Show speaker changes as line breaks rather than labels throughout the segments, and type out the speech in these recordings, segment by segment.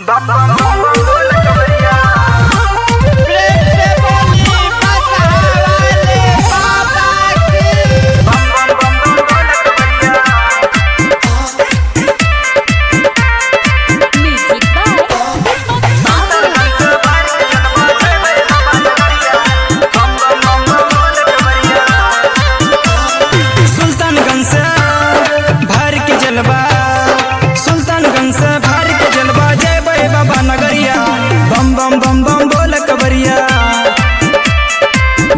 बम बम बम बम बोल कवरिया।
प्रेम से बोली बसहा वाले बाबा की।
बम बम बम बम बोल कवरिया।
म्यूजिक बाय
सुल्तानगंज से भर के जलवा, सुल्तानगंज से भर के जलवा, जय बे बाबा नगरिया। बम बम बम बम बोल कवरिया,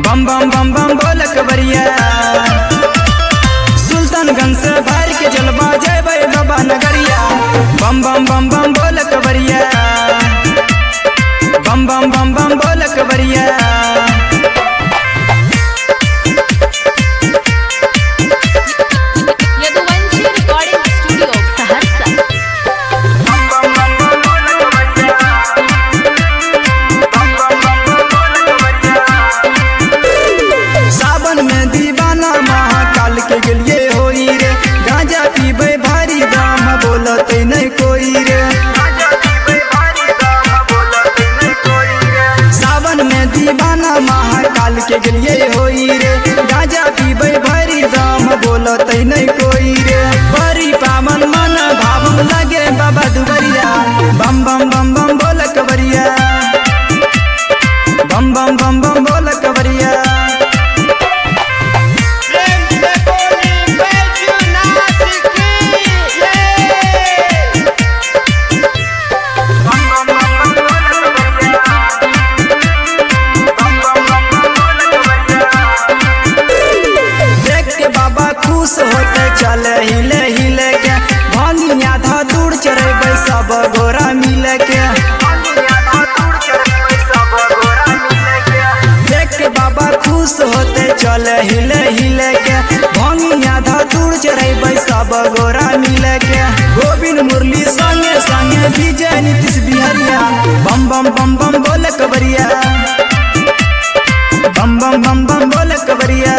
बम बम बम बम बोल कवरिया। सुल्तानगंज से भर के जलवा, जय बे बाबा नगरिया। बम बम बम बम बोल कवरिया, बम बम बम बम बोल कवरिया।
Yaduvanshi recording studio Saharsa.
सावन में दीवाना महाकाल के गेलिए होई रे, गांजा पीबे भारी दाम बोलते नहीं कोई रे। सावन में दीवाना महाकाल के गेलिए होई रे, गांजा पीबे भारी दाम बोलते नहीं कोई रे। बड़ी पावन मन भावन लगे बाबा दुबरिया। बम बम बम बम बोल कवरिया, बम बम बम बम बोल कवरिया।
प्रेम से बोली बैजूनाथ की जय।
देख के बाबा खुश होते चले हिले हिले के, भांगिया धा दूर चढ़े सब गोरा मिल के। देख के बाबा खुश होते चले हिले हिले के, भांगिया धा दूर चढ़े सब गोरा मिल के। गोविंद मुरली संगे संगे विजय नीतीश बिहारिया। बम बम बम बम बोल कवरिया, बम बम बम बम बोल कवरिया।